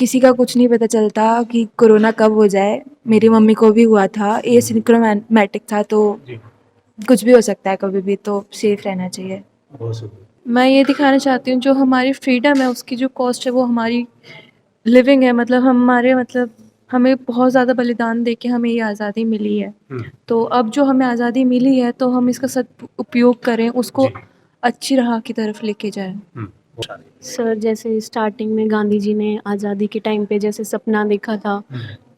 किसी का कुछ नहीं पता चलता कि कोरोना कब हो जाए। मेरी मम्मी को भी हुआ था, एसिम्प्टोमेटिक था, तो जी। कुछ भी हो सकता है कभी भी, तो सेफ रहना चाहिए। बहुत सुंदर। मैं ये दिखाना चाहती हूँ जो हमारी फ्रीडम है उसकी जो कॉस्ट है वो हमारी लिविंग है, मतलब हमारे मतलब हमें बहुत ज़्यादा बलिदान दे के हमें ये आज़ादी मिली है। तो अब जो हमें आज़ादी मिली है तो हम इसका सदुपयोग करें, उसको जी। अच्छी राह की तरफ लेके जाएं। सर जैसे स्टार्टिंग में गांधी जी ने आज़ादी के टाइम पे जैसे सपना देखा था,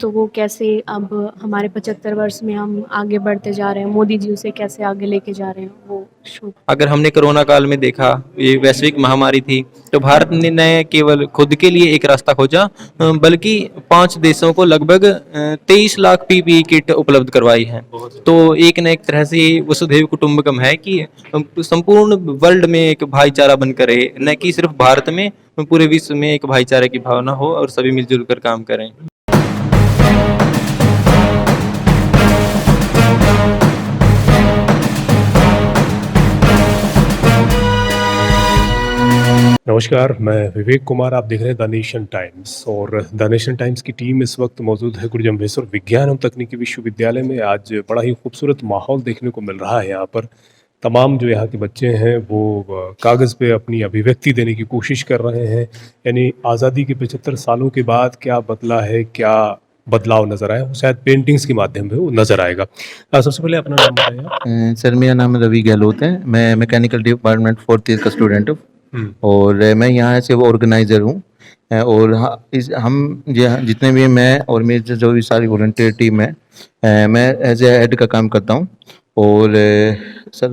तो वो कैसे अब हमारे 75 वर्ष में हम आगे बढ़ते जा रहे हैं, मोदी जी उसे कैसे आगे लेके जा रहे हैं वो शो। अगर हमने कोरोना काल में देखा, ये वैश्विक महामारी थी, तो भारत ने न केवल खुद के लिए एक रास्ता खोजा, बल्कि 5 देशों को लगभग 23 लाख पीपीई किट उपलब्ध करवाई है। तो एक न एक तरह से वसुधैव कुटुंबकम है कि संपूर्ण वर्ल्ड में एक भाईचारा बनकर रहे, न कि सिर्फ भारत में, पूरे विश्व में एक भाईचारे की भावना हो और सभी मिलजुल कर काम करें। नमस्कार, मैं विवेक कुमार। आप देख रहे हैं द नेशन टाइम्स और द नेशन टाइम्स की टीम इस वक्त मौजूद है गुरु जम्भेश्वर विज्ञान एवं तकनीकी विश्वविद्यालय में। आज बड़ा ही खूबसूरत माहौल देखने को मिल रहा है। यहाँ पर तमाम जो यहाँ के बच्चे हैं वो कागज़ पे अपनी अभिव्यक्ति देने की कोशिश कर रहे हैं। यानी आज़ादी के 75 सालों के बाद क्या बदला है, क्या बदलाव नज़र आया, वो शायद पेंटिंग्स के माध्यम से वो नज़र आएगा। सबसे पहले अपना नाम बताइए। सर मेरा नाम रवि गहलोत है। मैं मैकेनिकल डिपार्टमेंट 4th ईयर का स्टूडेंट हूँ और मैं यहाँ से वो ऑर्गेनाइज़र हूँ। और हम जितने भी मैं और मेरी जो भी सारी वॉलंटियर टीम है, मैं एज ए हेड का काम करता हूँ। और सर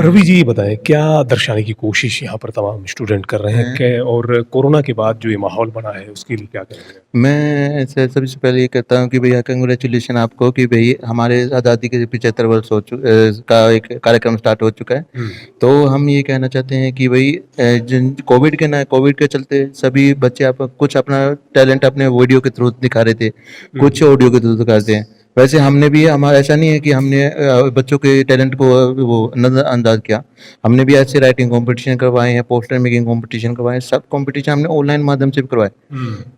रवि जी, ये बताएं क्या दर्शाने की कोशिश यहाँ पर तमाम स्टूडेंट कर रहे हैं क्या, और कोरोना के बाद जो ये माहौल बना है उसके लिए क्या करेंगे? मैं सर सबसे पहले ये कहता हूँ कि भैया कंग्रेचुलेशन आपको कि भाई हमारे आज़ादी के 75 वर्ष का एक कार्यक्रम स्टार्ट हो चुका है। तो हम ये कहना चाहते हैं कि भाई जिन कोविड के चलते सभी बच्चे आप कुछ अपना टैलेंट अपने वीडियो के थ्रू दिखा रहे थे, कुछ ऑडियो के थ्रू दिखा रहे थे। वैसे हमने भी, हमारा ऐसा नहीं है कि हमने बच्चों के टैलेंट को वो नज़रअंदाज किया। हमने भी ऐसे राइटिंग कंपटीशन करवाए हैं, पोस्टर मेकिंग कंपटीशन करवाए हैं, सब कंपटीशन हमने ऑनलाइन माध्यम से भी करवाए।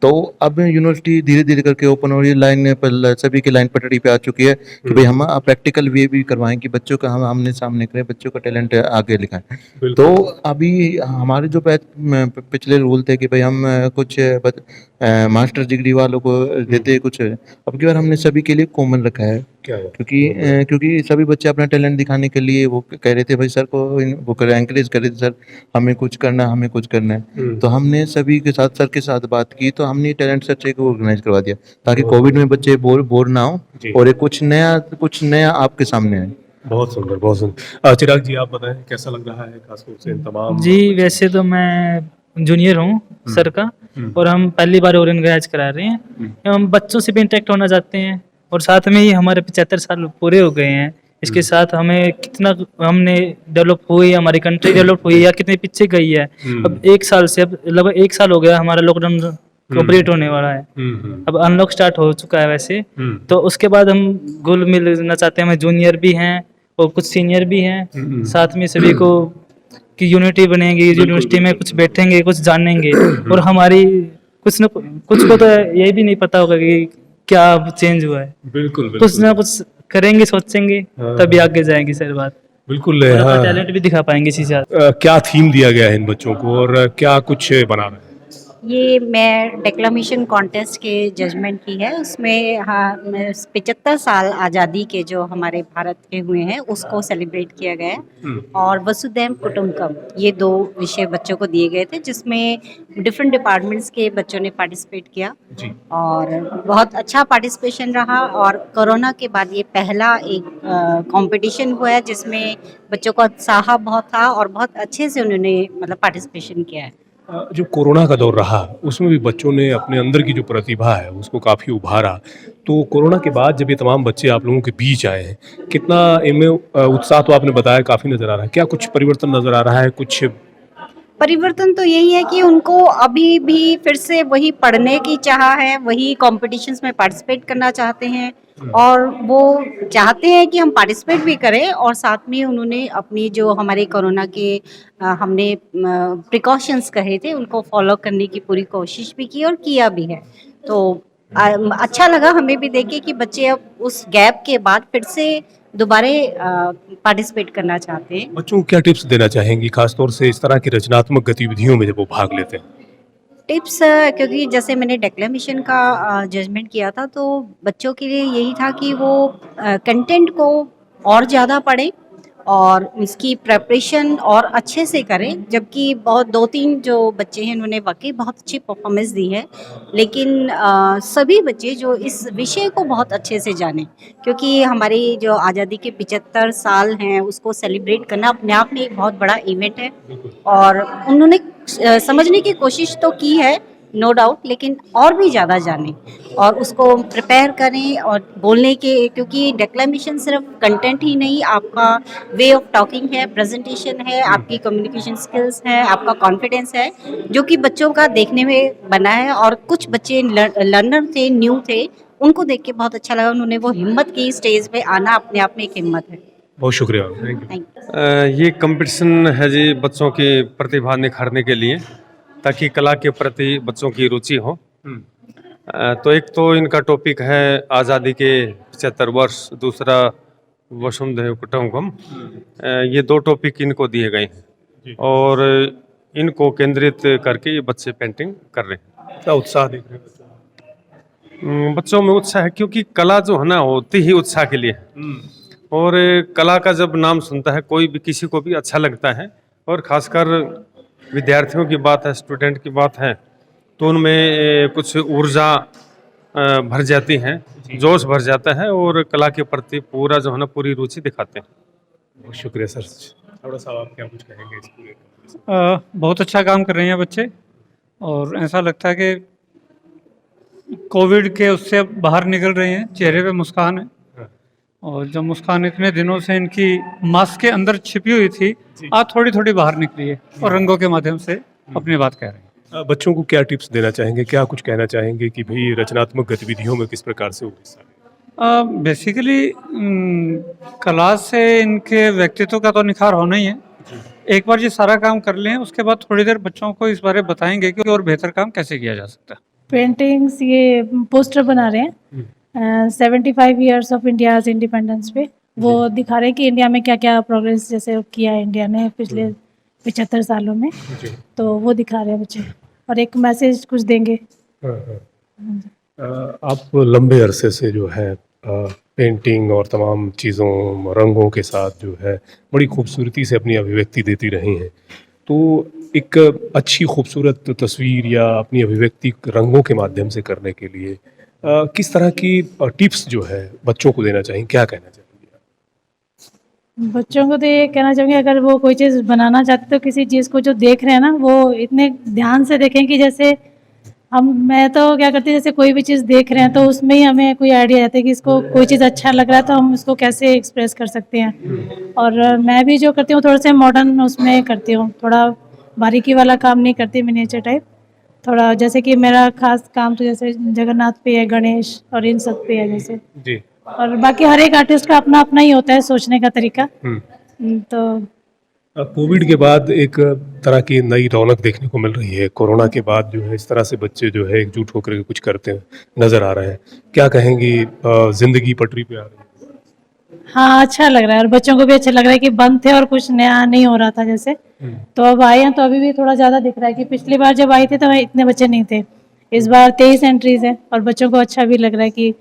तो अब यूनिवर्सिटी धीरे धीरे करके ओपन हो रही है, लाइन पर सभी की लाइन पटड़ी पे आ चुकी है कि भाई हम प्रैक्टिकल वे भी करवाएं कि बच्चों का हम आमने सामने करें, बच्चों का टैलेंट आगे दिखाएं। तो अभी हमारे जो पिछले रूल थे कि भाई हम कुछ मास्टर डिग्री वालों को देते कुछ, अब की बार हमने सभी के लिए कॉमन रखा है। क्योंकि सभी बच्चे अपना टैलेंट दिखाने के लिए वो कह रहे थे भाई सर को, वो एनकरेज कर रहे थे सर हमें कुछ करना है, हमें कुछ करना है। तो हमने सभी के साथ सर के साथ बात की, तो हमने टैलेंट सर्च को ऑर्गेनाइज करवा दिया ताकि कोविड में बच्चे बोर ना हो और एक कुछ नया आपके सामने आए। बहुत सुंदर, बहुत सुंदर। चिराग जी, आप बताएं कैसा लग रहा है खासतौर से तमाम? जी, वैसे तो मैं जूनियर हूँ सर का, और हम पहली बार ऑर्गेनाइज करा रहे हैं। हम बच्चों से भी इंटरेक्ट होना चाहते हैं और साथ में ही हमारे 75 साल पूरे हो गए हैं। इसके साथ हमें कितना हमने डेवलप हुई, हमारी कंट्री डेवलप हुई या कितने पीछे गई है। अब 1 साल से, अब लगभग 1 साल हो गया हमारा लॉकडाउन कंप्लीट होने वाला है। अब अनलॉक स्टार्ट हो चुका है वैसे। तो उसके बाद हम घुल मिलना चाहते हैं। हमें जूनियर भी हैं और कुछ सीनियर भी हैं, साथ में सभी को कि यूनिटी बनेगी, यूनिवर्सिटी में कुछ बैठेंगे, कुछ जानेंगे। और हमारी कुछ को तो ये भी नहीं पता होगा कि क्या चेंज हुआ है। बिल्कुल, कुछ ना कुछ करेंगे, सोचेंगे, तभी आगे जाएंगी सर बात। बिल्कुल। अपना टैलेंट भी दिखा पाएंगे इसी साथ। क्या थीम दिया गया है इन बच्चों को और क्या कुछ बना रहे हैं? ये मैं डेक्लामेशन कॉन्टेस्ट के जजमेंट की है। उसमें हाँ 75 साल आज़ादी के जो हमारे भारत के हुए हैं उसको सेलिब्रेट किया गया है। और वसुधैव कुटुंबकम, ये 2 विषय बच्चों को दिए गए थे जिसमें डिफरेंट डिपार्टमेंट्स के बच्चों ने पार्टिसिपेट किया और बहुत अच्छा पार्टिसिपेशन रहा। और कोरोना के बाद ये पहला एक कंपटीशन हुआ है जिसमें बच्चों का उत्साह बहुत था और बहुत अच्छे से उन्होंने मतलब पार्टिसिपेशन किया है। जो कोरोना का दौर रहा उसमें भी बच्चों ने अपने अंदर की जो प्रतिभा है उसको काफ़ी उभारा। तो कोरोना के बाद जब ये तमाम बच्चे आप लोगों के बीच आए हैं, कितना इनमें उत्साह तो आपने बताया काफ़ी नज़र आ रहा है, क्या कुछ परिवर्तन नज़र आ रहा है? कुछ परिवर्तन तो यही है कि उनको अभी भी फिर से वही पढ़ने की चाह है, वही कॉम्पिटिशन्स में पार्टिसिपेट करना चाहते हैं और वो चाहते हैं कि हम पार्टिसिपेट भी करें और साथ में उन्होंने अपनी जो हमारे कोरोना के हमने प्रिकॉशंस कहे थे उनको फॉलो करने की पूरी कोशिश भी की और किया भी है। तो अच्छा लगा हमें भी देख के कि बच्चे अब उस गैप के बाद फिर से दोबारा पार्टिसिपेट करना चाहते हैं। बच्चों को क्या टिप्स देना चाहेंगी खासतौर से इस तरह की रचनात्मक गतिविधियों में जब वो भाग लेते हैं? टिप्स क्योंकि जैसे मैंने डेक्लेमेशन का जजमेंट किया था तो बच्चों के लिए यही था कि वो कंटेंट को और ज़्यादा पढ़ें और उसकी प्रेपरेशन और अच्छे से करें, जबकि बहुत 2-3 जो बच्चे हैं उन्होंने वाकई बहुत अच्छी परफॉर्मेंस दी है, लेकिन सभी बच्चे जो इस विषय को बहुत अच्छे से जानें, क्योंकि हमारी जो आज़ादी के 75 साल हैं उसको सेलिब्रेट करना अपने आप में एक बहुत बड़ा इवेंट है और उन्होंने समझने की कोशिश तो की है नो डाउट, लेकिन और भी ज़्यादा जानें और उसको प्रिपेयर करें और बोलने के, क्योंकि डेक्लेमेशन सिर्फ कंटेंट ही नहीं, आपका वे ऑफ टॉकिंग है, प्रेजेंटेशन है, आपकी कम्युनिकेशन स्किल्स है, आपका कॉन्फिडेंस है, जो कि बच्चों का देखने में बना है। और कुछ बच्चे लर्नर थे, न्यू थे, उनको देख के बहुत अच्छा लगा, उन्होंने वो हिम्मत की स्टेज पे आना अपने आप में एक हिम्मत है। बहुत शुक्रिया। Thank you. Thank you. ये कंपटीशन है जी बच्चों की प्रतिभा निखारने के लिए, ताकि कला के प्रति बच्चों की रुचि हो। तो एक तो इनका टॉपिक है आज़ादी के 75 वर्ष, दूसरा वसुंधैव कुटुंबकम। ये 2 टॉपिक इनको दिए गए हैं और इनको केंद्रित करके ये बच्चे पेंटिंग कर रहे हैं। क्या उत्साह देख रहे हैं बच्चों में उत्साह है, क्योंकि कला जो है ना होती ही उत्साह के लिए है। और कला का जब नाम सुनता है कोई भी, किसी को भी अच्छा लगता है, और ख़ासकर विद्यार्थियों की बात है, स्टूडेंट की बात है, तो उनमें कुछ ऊर्जा भर जाती है, जोश भर जाता है और कला के प्रति पूरा जो है ना पूरी रुचि दिखाते हैं। बहुत शुक्रिया सर। थोड़ा सा आप क्या कुछ कहेंगे इस पूरे? बहुत अच्छा काम कर रहे हैं बच्चे और ऐसा लगता है कि कोविड के उससे बाहर निकल रहे हैं, चेहरे पे मुस्कान है। और जब मुस्कान इतने दिनों से इनकी मास्क के अंदर छिपी हुई थी, आज थोड़ी थोड़ी बाहर निकली है और रंगों के माध्यम से अपनी बात कह रहे हैं। बच्चों को क्या टिप्स देना चाहेंगे, क्या कुछ कहना चाहेंगे कि भाई रचनात्मक गतिविधियों में किस प्रकार से वो हिस्सा लें? बेसिकली कला से इनके व्यक्तित्व का तो निखार होना ही है। एक बार ये सारा काम कर लें, उसके बाद थोड़ी देर बच्चों को इस बारे बताएंगे कि और बेहतर काम कैसे किया जा सकता है। पेंटिंग्स, ये पोस्टर बना रहे हैं 75 ईयर्स ऑफ इंडियाज इंडिपेंडेंस पे। वो दिखा रहे हैं कि इंडिया में क्या क्या प्रोग्रेस जैसे किया है इंडिया ने पिछले 75 सालों में, तो वो दिखा रहे हैं बच्चे और एक मैसेज कुछ देंगे। आप लंबे अरसे से जो है पेंटिंग और तमाम चीज़ों, रंगों के साथ जो है बड़ी खूबसूरती से अपनी अभिव्यक्ति देती रही हैं, तो एक अच्छी खूबसूरत तस्वीर या अपनी अभिव्यक्ति रंगों के माध्यम से करने के लिए किस तरह की टिप्स जो है बच्चों को देना चाहिए, क्या कहना चाहिए? बच्चों को तो ये कहना चाहूँगी, अगर वो कोई चीज़ बनाना चाहते तो किसी चीज़ को जो देख रहे हैं ना, वो इतने ध्यान से देखें कि जैसे मैं तो क्या करती हूँ, जैसे कोई भी चीज़ देख रहे हैं तो उसमें ही हमें कोई आइडिया आता है कि इसको कोई चीज़ अच्छा लग रहा है तो हम उसको कैसे एक्सप्रेस कर सकते हैं। और मैं भी जो करती हूँ थोड़ा से मॉडर्न उसमें करती हूँ, थोड़ा बारीकी वाला काम नहीं करती, मिनिएचर टाइप। थोड़ा जैसे कि मेरा खास काम तो जैसे जगन्नाथ पे है, गणेश और इन सब पे है जैसे जी। और बाकी हर एक आर्टिस्ट का अपना अपना ही होता है सोचने का तरीका। तो कोविड के बाद एक तरह की नई रौनक देखने को मिल रही है। कोरोना के बाद जो है इस तरह से बच्चे जो है एकजुट होकर के कुछ करते हैं नज़र आ रहे हैं, क्या कहेंगी? जिंदगी पटरी पे आ रही है। हाँ, अच्छा लग रहा है और बच्चों को भी अच्छा लग रहा है कि बंद थे और कुछ नया नहीं हो रहा था जैसे, तो अब आए हैं तो अभी भी थोड़ा ज़्यादा दिख रहा है कि पिछली बार जब आई थी तो इतने बच्चे नहीं थे, इस बार 23 एंट्रीज है और बच्चों को अच्छा भी लग रहा है कि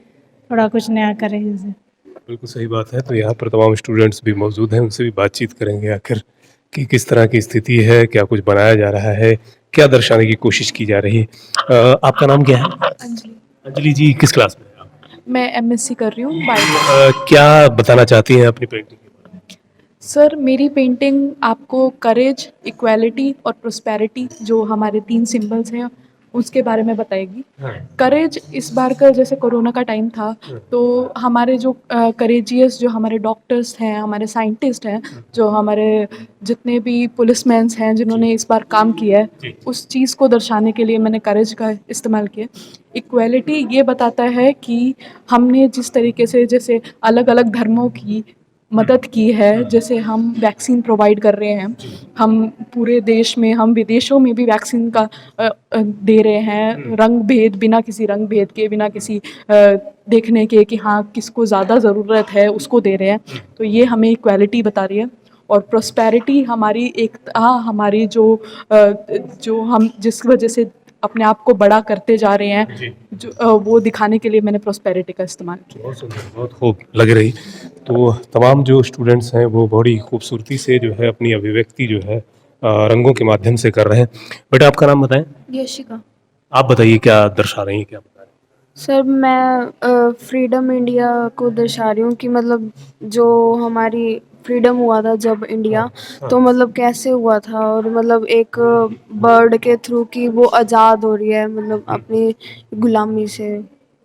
थोड़ा कुछ नया करें जैसे। बिल्कुल सही बात है। तो यहाँ पर तमाम स्टूडेंट्स भी मौजूद हैं, उनसे भी बातचीत करेंगे आखिर कि किस तरह की स्थिति है, क्या कुछ बनाया जा रहा है, क्या दर्शाने की कोशिश की जा रही है। आपका नाम क्या है? अंजलि। अंजलि जी, किस क्लास में हैं आप? मैं एमएससी कर रही हूँ बायो। क्या बताना चाहती हैं अपनी पेंटिंग के बारे में? सर, मेरी पेंटिंग आपको करेज, इक्वालिटी और प्रोस्पेरिटी, जो हमारे 3 सिंबल्स हैं, उसके बारे में बताएगी। करेज इस बार का जैसे कोरोना का टाइम था, तो हमारे जो करेजियस जो हमारे डॉक्टर्स हैं, हमारे साइंटिस्ट हैं, जो हमारे जितने भी पुलिसमैन्स हैं जिन्होंने इस बार काम किया है, उस चीज़ को दर्शाने के लिए मैंने करेज का इस्तेमाल किया। इक्वालिटी ये बताता है कि हमने जिस तरीके से जैसे अलग अलग धर्मों की मदद की है, जैसे हम वैक्सीन प्रोवाइड कर रहे हैं, हम पूरे देश में, हम विदेशों में भी वैक्सीन का दे रहे हैं, रंग भेद, बिना किसी रंग भेद के, बिना किसी देखने के कि हाँ किसको ज़्यादा ज़रूरत है उसको दे रहे हैं। तो ये हमें इक्वालिटी बता रही है। और प्रॉस्पेरिटी हमारी एकता, हमारी जो हम जिस वजह से अपने आप को बड़ा करते जा रहे हैं, जो वो दिखाने के लिए मैंने प्रॉस्पेरिटी का इस्तेमाल किया। बहुत सुंदर, बहुत खूब लग रही। तो तमाम जो स्टूडेंट्स हैं वो बड़ी खूबसूरती से जो है अपनी अभिव्यक्ति जो है रंगों के माध्यम से कर रहे हैं। बेटा आपका नाम बताएं। यशिका। आप बताइए क्या दर्शा रही हैं, क्या बता रही सर मैं फ्रीडम इंडिया को दर्शा रही हूँ कि मतलब जो हमारी फ्रीडम हुआ था जब इंडिया, तो मतलब कैसे हुआ था, और मतलब एक बर्ड के थ्रू कि वो आज़ाद हो रही है मतलब अपनी गुलामी से हैं?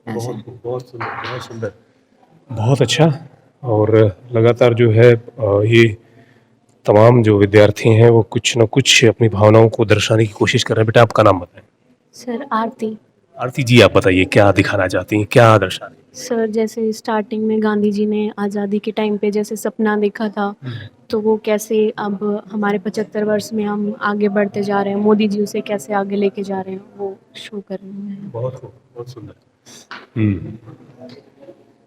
ऐसे। बहुत सुंदर, बहुत सुंदर, बहुत अच्छा। और लगातार जो है ये तमाम जो विद्यार्थी हैं वो कुछ न कुछ अपनी भावनाओं को दर्शाने की कोशिश कर रहे हैं। बेटा आपका नाम बताएं। सर आरती। आरती जी आप बताइए क्या दिखाना चाहती हैं, क्या दर्शा रही हैं? सर जैसे स्टार्टिंग में गांधी जी ने आज़ादी के टाइम पे जैसे सपना देखा था, तो वो कैसे अब हमारे 75 वर्ष में हम आगे बढ़ते जा रहे हैं, मोदी जी उसे कैसे आगे लेके जा रहे हैं, वो शो कर रहे हैं। बहुत खूब, बहुत सुंदर।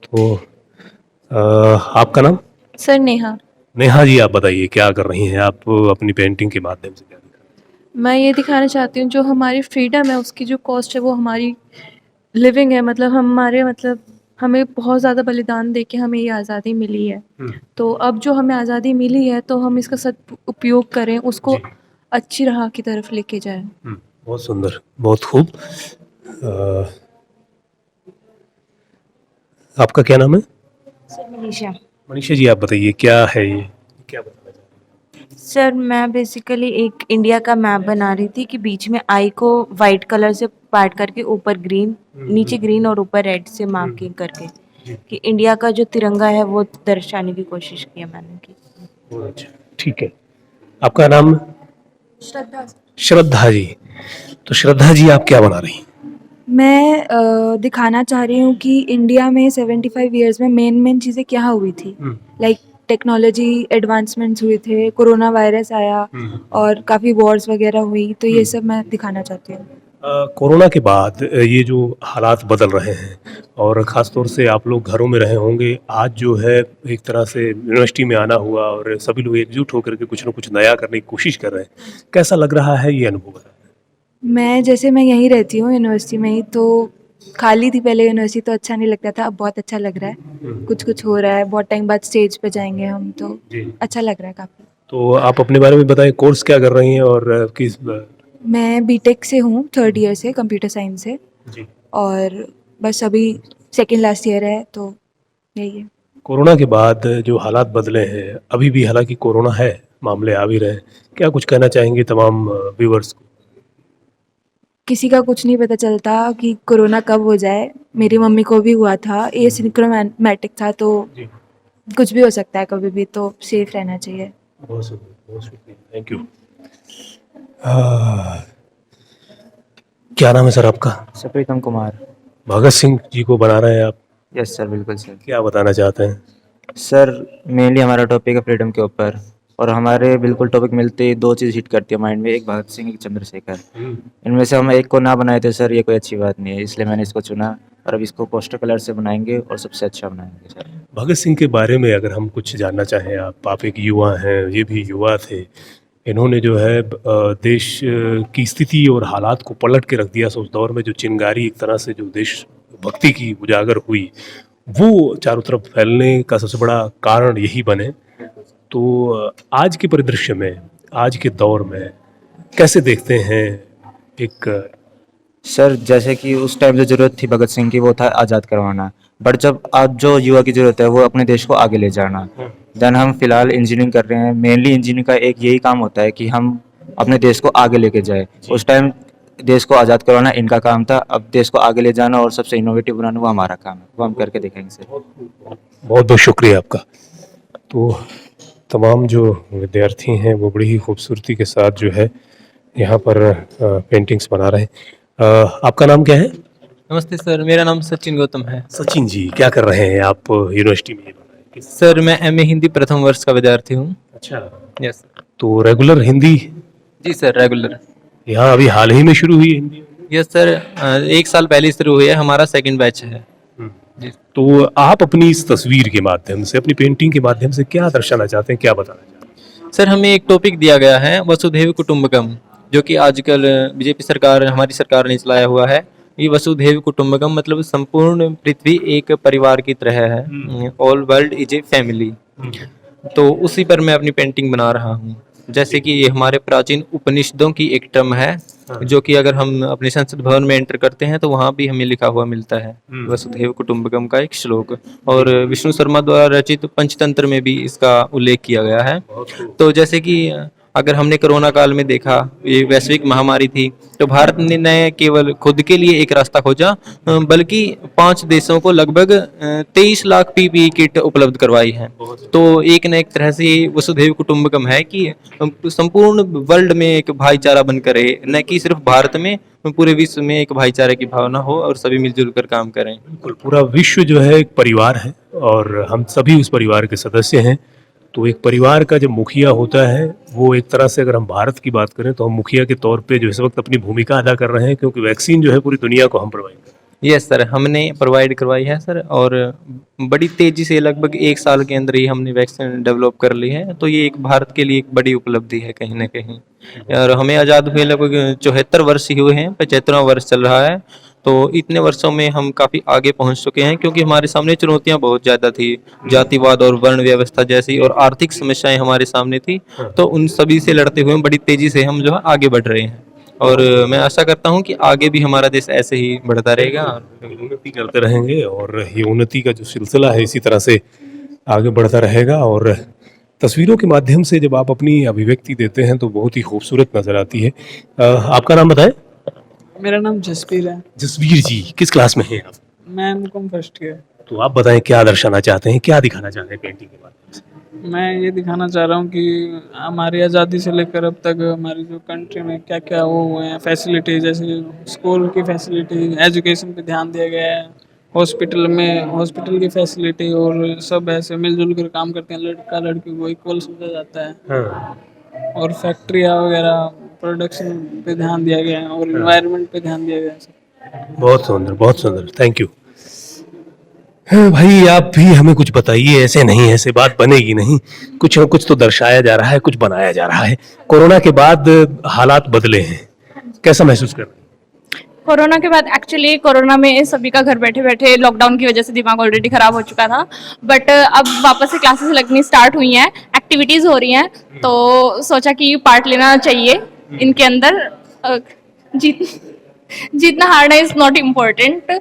तो आपका नाम? सर नेहा। नेहा जी आप बताइए क्या कर रही हैं आप अपनी पेंटिंग के माध्यम से, क्या दिखा रही मैं ये दिखाना चाहती हूँ जो हमारी फ्रीडम है उसकी जो कॉस्ट है वो हमारी लिविंग है, मतलब हमारे मतलब हमें बहुत ज़्यादा बलिदान दे के हमें ये आज़ादी मिली है। तो अब जो हमें आज़ादी मिली है तो हम इसका सदुपयोग करें, उसको अच्छी राह की तरफ लेके जाएं। बहुत सुंदर, बहुत खूब। अ, आपका क्या नाम है? सर मनीषा। मनीषा जी आप बताइए क्या है ये, क्या बताना चाहती हैं? सर मैं बेसिकली एक इंडिया का मैप बना रही थी कि बीच में आई को वाइट कलर से पार्ट करके ऊपर ग्रीन, नीचे ग्रीन और ऊपर रेड से मार्किंग करके कि इंडिया का जो तिरंगा है वो दर्शाने की कोशिश की है मैंने की। बहुत अच्छा, ठीक है। आपका नाम? श्रद्धा। श्रद्धा जी। तो श्रद्धा जी आप क्या बना रही हैं? मैं दिखाना चाह रही हूँ कि इंडिया में 75 ईयर्स में मेन चीज़ें क्या हुई थी। लाइक टेक्नोलॉजी एडवांसमेंट्स हुए थे, कोरोना वायरस आया और काफ़ी वॉर्स वगैरह हुई, तो ये सब मैं दिखाना चाहती हूँ। कोरोना के बाद ये जो हालात बदल रहे हैं और ख़ास तौर से आप लोग घरों में रहे होंगे, आज जो है एक तरह से यूनिवर्सिटी में आना हुआ और सभी लोग एकजुट होकर के कुछ न कुछ नया करने की कोशिश कर रहे हैं। कैसा लग रहा है ये अनुभव बताएं? मैं यहीं रहती हूँ यूनिवर्सिटी में ही, तो खाली थी पहले यूनिवर्सिटी तो अच्छा नहीं लगता था, अब बहुत अच्छा लग रहा है। कुछ हो रहा है, बहुत टाइम बाद स्टेज पे जाएंगे हम, तो अच्छा लग रहा है काफ़ी। तो आप अपने बारे में बताएं, कोर्स क्या कर रही हैं और किस मैं बीटेक से हूँ, 3rd ईयर से, कंप्यूटर साइंस से। जी। और बस अभी 2nd लास्ट ईयर है, तो यही है। कोरोना के बाद जो हालात बदले हैं, अभी भी हालांकि कोरोना है, मामले आ भी रहे हैं, क्या कुछ कहना चाहेंगे तमाम व्यूअर्स को? किसी का कुछ नहीं पता चलता कि कोरोना कब हो जाए। मेरी मम्मी को भी हुआ था, एसिम्प्टोमेटिक था, तो कुछ भी हो सकता है कभी भी, तो सेफ रहना चाहिए। बहुत शुक्रिया, थैंक यू। क्या नाम है सर आपका? प्रीतम कुमार। भगत सिंह जी को बना रहे हैं आप, यस सर, बिल्कुल सर। क्या बताना चाहते हैं? सर मेनली हमारा टॉपिक है फ्रीडम के ऊपर, और हमारे बिल्कुल टॉपिक मिलते ही दो चीज़ हिट करती है माइंड में, एक भगत सिंह, एक चंद्रशेखर। इनमें से हम एक को ना बनाए थे सर, ये कोई अच्छी बात नहीं है, इसलिए मैंने इसको चुना और अब इसको पोस्टर कलर से बनाएंगे और सबसे अच्छा बनाएंगे सर। भगत सिंह के बारे में अगर हम कुछ जानना चाहें, आप एक युवा हैं, ये भी युवा थे, इन्होंने जो है देश की स्थिति और हालात को पलट के रख दिया। उस दौर में जो चिंगारी एक तरह से जो देश भक्ति की उजागर हुई, वो चारों तरफ फैलने का सबसे बड़ा कारण यही बने। तो आज के परिदृश्य में, आज के दौर में कैसे देखते हैं एक सर जैसे कि उस टाइम जो ज़रूरत थी भगत सिंह की वो था आज़ाद करवाना, बट जब आज जो युवा की ज़रूरत है वो अपने देश को आगे ले जाना। देन हम फिलहाल इंजीनियरिंग कर रहे हैं, मेनली इंजीनियरिंग का एक यही काम होता है कि हम अपने देश को आगे लेके जाए। उस टाइम देश को आज़ाद करवाना इनका काम था, अब देश को आगे ले जाना और सबसे इनोवेटिव बनाना वो हमारा काम है, वो हम करके दिखाएंगे सर। बहुत बहुत शुक्रिया आपका। तो तमाम जो विद्यार्थी हैं वो बड़ी ही खूबसूरती के साथ जो है यहाँ पर पेंटिंग्स बना रहे हैं। आपका नाम क्या है? नमस्ते सर, मेरा नाम सचिन गौतम है। सचिन जी, क्या कर रहे हैं आप यूनिवर्सिटी में? सर मैं एमए हिंदी प्रथम वर्ष का विद्यार्थी हूँ। अच्छा, यस तो रेगुलर हिंदी जी सर, रेगुलर। यहाँ अभी हाल ही में शुरू हुई है हिंदी? यस सर, 1 साल पहले शुरू हुई है, हमारा सेकंड बैच है। जी। तो आप अपनी इस तस्वीर के माध्यम से, अपनी पेंटिंग के माध्यम से क्या दर्शाना चाहते हैं, क्या बताना चाहते हैं? सर हमें एक टॉपिक दिया गया है वसुधैव कुटुंबकम, जो कि आजकल बीजेपी सरकार, हमारी सरकार ने चलाया हुआ है। ये वसुधैव कुटुंबकम मतलब संपूर्ण पृथ्वी एक परिवार की तरह है, all world is a family. तो उसी पर मैं अपनी पेंटिंग बना रहा हूँ। जैसे कि ये हमारे प्राचीन उपनिषदों की एक टर्म है, जो कि अगर हम अपने संसद भवन में एंटर करते हैं तो वहाँ भी हमें लिखा हुआ मिलता है वसुधैव कुटुंबकम का एक श्लोक, और विष्णु शर्मा द्वारा रचित पंचतंत्र में भी इसका उल्लेख किया गया है। तो जैसे कि अगर हमने कोरोना काल में देखा, ये वैश्विक महामारी थी, तो भारत ने न केवल खुद के लिए एक रास्ता खोजा, बल्कि 5 देशों को लगभग 23 लाख पीपीई किट उपलब्ध करवाई है। तो एक न एक तरह से वसुधैव कुटुंबकम है कि संपूर्ण वर्ल्ड में एक भाईचारा बनकर रहे, न कि सिर्फ भारत में, पूरे विश्व में एक भाईचारे की भावना हो और सभी मिलजुल कर काम करें। बिल्कुल, पूरा विश्व जो है एक परिवार है और हम सभी उस परिवार के सदस्य हैं। तो एक परिवार का जब मुखिया होता है, वो एक तरह से अगर हम भारत की बात करें तो हम मुखिया के तौर पे जो इस वक्त अपनी भूमिका अदा कर रहे हैं, क्योंकि वैक्सीन जो है पूरी दुनिया को हम प्रोवाइड कर रहे हैं। यस सर, हमने प्रोवाइड करवाई है सर, और बड़ी तेजी से लगभग 1 साल के अंदर ही हमने वैक्सीन डेवलप कर ली है। तो ये एक भारत के लिए एक बड़ी उपलब्धि है कहीं ना कहीं। और हमें आज़ाद हुए लगभग 74 वर्ष ही हुए हैं, 75वां वर्ष चल रहा है। तो इतने वर्षों में हम काफ़ी आगे पहुंच चुके हैं, क्योंकि हमारे सामने चुनौतियां बहुत ज़्यादा थी, जातिवाद और वर्ण व्यवस्था जैसी, और आर्थिक समस्याएं हमारे सामने थी। तो उन सभी से लड़ते हुए बड़ी तेज़ी से हम जो है आगे बढ़ रहे हैं, और मैं आशा करता हूं कि आगे भी हमारा देश ऐसे ही बढ़ता रहेगा, उन्नति करते रहेंगे और ये उन्नति का जो सिलसिला है इसी तरह से आगे बढ़ता रहेगा। और तस्वीरों के माध्यम से जब आप अपनी अभिव्यक्ति देते हैं तो बहुत ही खूबसूरत नजर आती है। आपका नाम बताएं? मेरा नाम जसबीर है। जसवीर जी, किस क्लास में हैं आप? मैं एमकॉम फर्स्ट ईयर। तो आप बताएं क्या दर्शाना चाहते हैं, क्या दिखाना चाहते हैं पेंटिंग के माध्यम से? मैं ये दिखाना चाह रहा हूँ कि हमारी आज़ादी से लेकर अब तक हमारी जो कंट्री में क्या क्या वो हुए हैं फैसिलिटी, जैसे स्कूल की फैसिलिटी, एजुकेशन पे ध्यान दिया गया है, हॉस्पिटल की फैसिलिटी, और सब ऐसे मिलजुल कर काम करते हैं, लड़का लड़की को इक्वल समझा जाता है। और फैक्ट्रियाँ वगैरह, प्रोडक्शन पे ध्यान दिया गया है, और इन्वायरमेंट पे ध्यान दिया गया है। बहुत सुंदर, बहुत सुंदर, थैंक यू। भाई आप भी हमें कुछ बताइए, ऐसे नहीं, ऐसे बात बनेगी नहीं। कुछ न कुछ तो दर्शाया जा रहा है, कुछ बनाया जा रहा है। कोरोना के बाद हालात बदले हैं, कैसा महसूस कर रहे हैं? कोरोना के बाद एक्चुअली कोरोना में सभी का घर बैठे बैठे लॉकडाउन की वजह से दिमाग ऑलरेडी खराब हो चुका था, बट अब वापस से क्लासेस लगनी स्टार्ट हुई हैं, एक्टिविटीज़ हो रही हैं, तो सोचा कि पार्ट लेना चाहिए इनके अंदर। जीतना हारना इज नॉट इम्पोर्टेंट,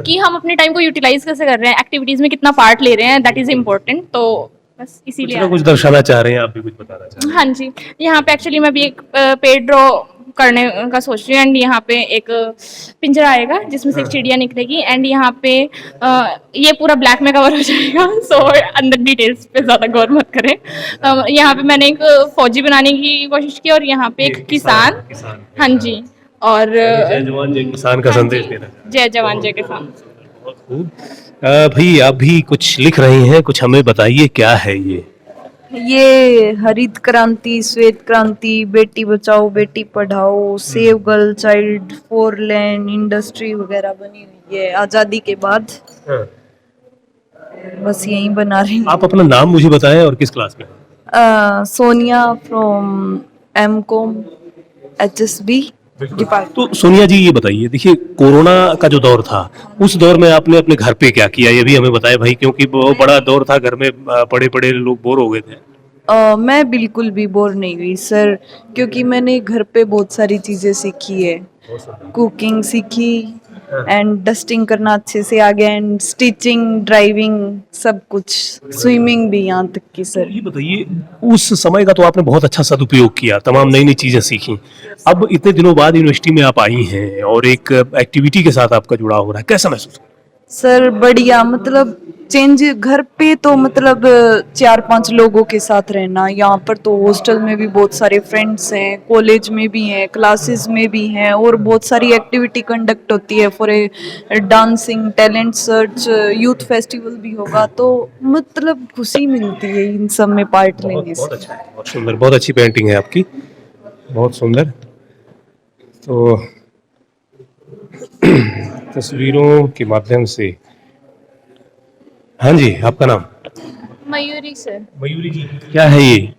कि हम अपने टाइम को यूटिलाइज कैसे कर रहे हैं, एक्टिविटीज़ में कितना पार्ट ले रहे हैं, दैट इज़ इम्पोर्टेंट। तो बस इसीलिए कुछ दर्शाना चाह रहे हैं, आप भी कुछ बताना चाह रहे हैं? हाँ जी, यहाँ पे एक्चुअली मैं भी एक पेड़ ड्रॉ करने का सोच रही हूँ, एंड यहाँ पे एक पिंजरा आएगा जिसमें से एक चिड़िया निकलेगी, एंड यहाँ पे ये पूरा ब्लैक में कवर हो जाएगा, सो अंदर डिटेल्स पे ज़्यादा गौर मत करें। यहाँ पे मैंने एक फौजी बनाने की कोशिश की, और यहाँ पे एक किसान, हाँ जी, और जय जवान जय किसान का संदेश देना। जय जवान जय किसान। बहुत खूब। भाई आप भी कुछ लिख रही हैं, कुछ हमें बताइए क्या है ये? ये हरित क्रांति, श्वेत क्रांति, Beti Bachao Beti Padhao, save girl child, for land, industry वगैरह बनी हुई है आज़ादी के बाद। बस यही बना रही हूँ। आप अपना नाम मुझे बताएं और किस क्लास में? Sonia from M Com HSB department. तो सोनिया जी ये बताइए, देखिए कोरोना का जो दौर था, उस दौर में आपने अपने घर पे क्या किया, ये भी हमें बताएं भाई, क्योंकि बहुत बड़ा दौर था, घर में पड़े पड़े लोग बोर हो गए थे। मैं बिल्कुल भी बोर नहीं हुई सर, क्योंकि मैंने घर पे बहुत सारी चीज़ें सीखी है, कुकिंग सीखी, एंड डस्टिंग करना अच्छे से आ गया एंड स्टिचिंग ड्राइविंग सब कुछ, स्विमिंग भी यहाँ तक की सर। ये बताइए, उस समय का तो आपने बहुत अच्छा सदुपयोग किया, तमाम नई नई चीजें सीखी। अब इतने दिनों बाद यूनिवर्सिटी में आप आई हैं और एक एक्टिविटी के साथ आपका जुड़ाव हो रहा है, कैसा महसूस? सर बढ़िया, मतलब चेंज। घर पे तो मतलब 4-5 लोगों के साथ रहना, यहाँ पर तो हॉस्टल में भी बहुत सारे फ्रेंड्स हैं, कॉलेज में भी हैं, क्लासेस में भी हैं और बहुत सारी एक्टिविटी कंडक्ट होती है for a dancing, talent search, youth festival भी होगा, तो मतलब खुशी मिलती है इन सब में पार्ट लेने से। बहुत अच्छा है, बहुत सुंदर, बहुत अच्छी पेंटिंग है आपकी, बहुत सुंदर। तो तस्वीरों के माध्यम से, हाँ जी, आपका नाम? मयूरी सर। मयूरी जी, क्या है ये?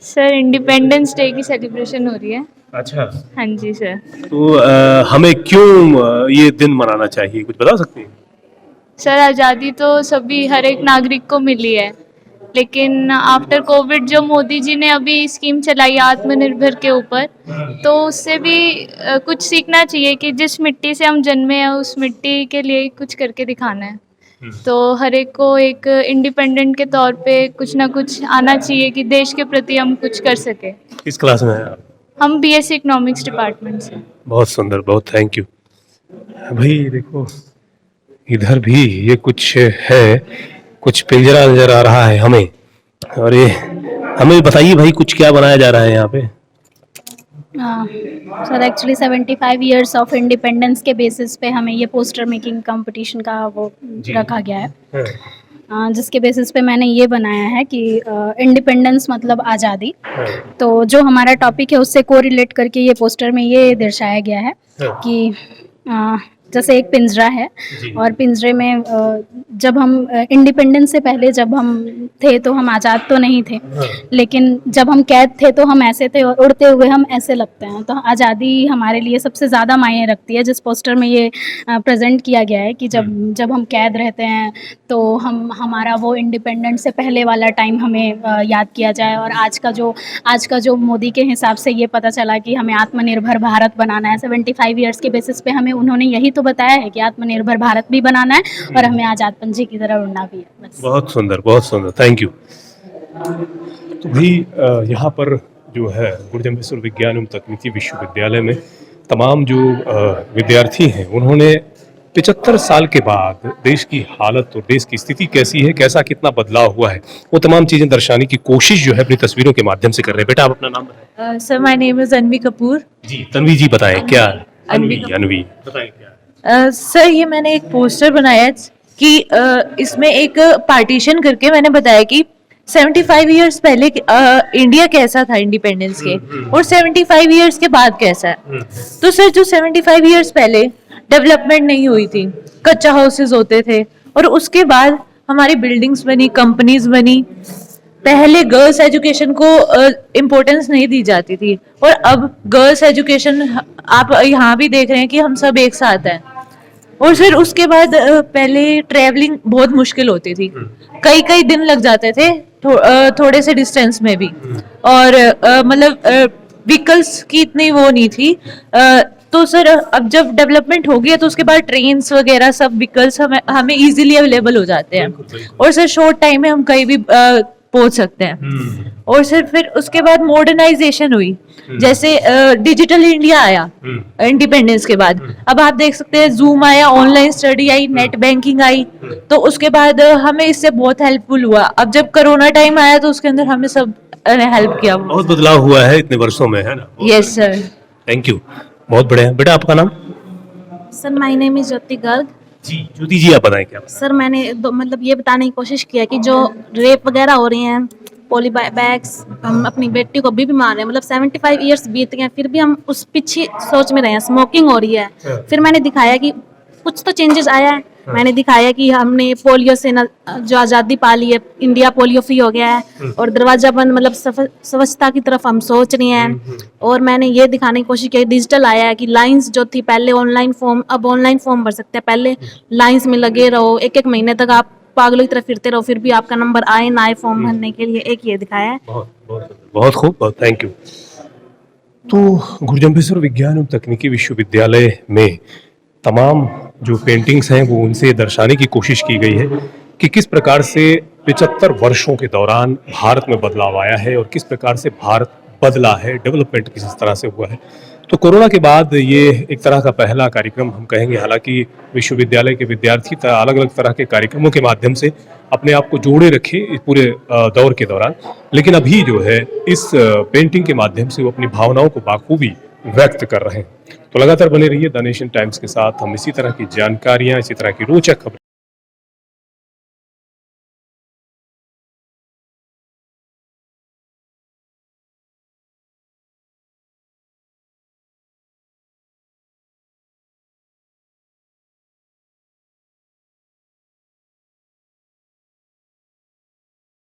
सर इंडिपेंडेंस डे की सेलिब्रेशन हो रही है। अच्छा, हाँ जी सर। तो हमें क्यों ये दिन मनाना चाहिए, कुछ बता सकते हैं? सर आज़ादी तो सभी हर एक नागरिक को मिली है, लेकिन आफ्टर कोविड जो मोदी जी ने अभी स्कीम चलाई आत्मनिर्भर के ऊपर, तो उससे भी कुछ सीखना चाहिए कि जिस मिट्टी से हम जन्मे हैं उस मिट्टी के लिए कुछ करके दिखाना है। तो हर एक को एक इंडिपेंडेंट के तौर पे कुछ ना कुछ आना चाहिए कि देश के प्रति हम कुछ कर सके। किस क्लास में हैं आप? हम बीएससी इकोनॉमिक्स डिपार्टमेंट से। बहुत सुंदर, बहुत थैंक यू। भाई देखो, इधर भी ये कुछ है, कुछ पिंजरा नजर आ रहा है हमें, और ये हमें बताइए भाई, कुछ क्या बनाया जा रहा है यहाँ पे? Sir actually 75 years of independence के बेसिस पे हमें ये पोस्टर मेकिंग कंपटीशन का वो रखा गया है, जिसके बेसिस पे मैंने ये बनाया है कि इंडिपेंडेंस मतलब आज़ादी। तो जो हमारा टॉपिक है उससे कोरिलेट करके ये पोस्टर में ये दर्शाया गया है कि जैसे एक पिंजरा है और पिंजरे में जब हम इंडिपेंडेंस से पहले जब हम थे तो हम आज़ाद तो नहीं थे, लेकिन जब हम कैद थे तो हम ऐसे थे और उड़ते हुए हम ऐसे लगते हैं। तो आज़ादी हमारे लिए सबसे ज़्यादा मायने रखती है, जिस पोस्टर में ये प्रेजेंट किया गया है कि जब हम कैद रहते हैं तो हमारा वो इंडिपेंडेंस से पहले वाला टाइम हमें याद किया जाए। और आज का जो मोदी के हिसाब से ये पता चला कि हमें आत्मनिर्भर भारत बनाना है, 75 ईयर्स के बेसिस पे हमें उन्होंने यही तो बताया है कि आत्मनिर्भर भारत भी बनाना है और हमें आज़ाद पंछी की तरह उड़ना भी है। बस। बहुत सुंदर, बहुत सुंदर, थैंक यू। तो भाई यहाँ पर जो है गुरजम विश्व विज्ञान एवं तकनीकी विश्वविद्यालय में तमाम जो विद्यार्थी हैं, उन्होंने 75 साल के बाद देश की हालत और देश की स्थिति कैसी है, कैसा कितना बदलाव हुआ है, वो तमाम चीजें दर्शाने की कोशिश जो है अपनी तस्वीरों के माध्यम से कर रहे हैं। बेटा, आप अपना नाम बताएं। सर माय नेम इज अनवी कपूर। जी, तन्वी जी बताएं क्या? अनवी बताएं क्या? सर ये मैंने एक पोस्टर बनाया है कि इसमें एक पार्टीशन करके मैंने बताया कि 75 इयर्स पहले इंडिया कैसा था इंडिपेंडेंस के और 75 इयर्स के बाद कैसा है। तो सर जो 75 इयर्स पहले डेवलपमेंट नहीं हुई थी, कच्चा हाउसेस होते थे और उसके बाद हमारी बिल्डिंग्स बनी, कंपनीज बनी। पहले गर्ल्स एजुकेशन को इम्पोर्टेंस नहीं दी जाती थी और अब गर्ल्स एजुकेशन आप यहाँ भी देख रहे हैं कि हम सब एक साथ हैं। और फिर उसके बाद पहले ट्रैवलिंग बहुत मुश्किल होती थी, कई दिन लग जाते थे थोड़े से डिस्टेंस में भी, और मतलब व्हीकल्स की इतनी वो नहीं थी। तो सर अब जब डेवलपमेंट हो गया तो उसके बाद ट्रेन्स वगैरह सब व्हीकल्स हमें इजीली अवेलेबल हो जाते हैं और सर शॉर्ट टाइम में हम कहीं भी पहुंच सकते हैं। और फिर उसके बाद मॉडर्नाइजेशन हुई, जैसे डिजिटल इंडिया आया इंडिपेंडेंस के बाद। अब आप देख सकते हैं जूम आया, ऑनलाइन स्टडी आई, नेट बैंकिंग आई, तो उसके बाद हमें इससे बहुत हेल्पफुल हुआ। अब जब कोरोना टाइम आया तो उसके अंदर हमें सब हेल्प किया। बहुत बदलाव हुआ है इतने वर्षों में, है ना? यस सर, थैंक यू, बहुत बढ़िया। बेटा, आपका नाम? सर माय नेम इज ज्योति गर्ग। जी, ज्योति जी, आप बताएं क्या? सर मैंने मतलब ये बताने की कोशिश किया कि जो रेप वगैरह हो रही हैं, पॉली बैग्स, हम अपनी बेटी को भी मार रहे हैं, मतलब 75 इयर्स बीत गए फिर भी हम उस पीछे सोच में रहे हैं। स्मोकिंग हो रही है, फिर मैंने दिखाया कि कुछ तो चेंजेस आया है। मैंने दिखाया कि हमने पोलियो से जो आज़ादी पाली है, इंडिया पोलियो फ्री हो गया है और दरवाजा बंद, मतलब स्वच्छता की तरफ हम सोच रहे हैं। और मैंने ये दिखाने की कोशिश की डिजिटल आया है कि लाइंस जो थी पहले ऑनलाइन फॉर्म, अब ऑनलाइन फॉर्म भर सकते हैं। पहले लाइंस में लगे रहो, एक महीने तक आप पागलों की तरह फिरते रहो, फिर भी आपका नंबर आए ना आए फॉर्म भरने के लिए, एक ये दिखाया है। बहुत खूब, बहुत थैंक यू। तो गुरजम विश्व विज्ञान एवं तकनीकी विश्वविद्यालय में तमाम जो पेंटिंग्स हैं वो उनसे दर्शाने की कोशिश की गई है कि किस प्रकार से 75 वर्षों के दौरान भारत में बदलाव आया है और किस प्रकार से भारत बदला है, डेवलपमेंट किस तरह से हुआ है। तो कोरोना के बाद ये एक तरह का पहला कार्यक्रम हम कहेंगे, हालांकि विश्वविद्यालय के विद्यार्थी अलग अलग तरह के कार्यक्रमों के माध्यम से अपने आप को जोड़े रखे इस पूरे दौर के दौरान, लेकिन अभी जो है इस पेंटिंग के माध्यम से वो अपनी भावनाओं को बाखूबी व्यक्त कर रहे हैं। तो लगातार बने रहिए द नेशन टाइम्स के साथ, हम इसी तरह की जानकारियां, इसी तरह की रोचक खबरें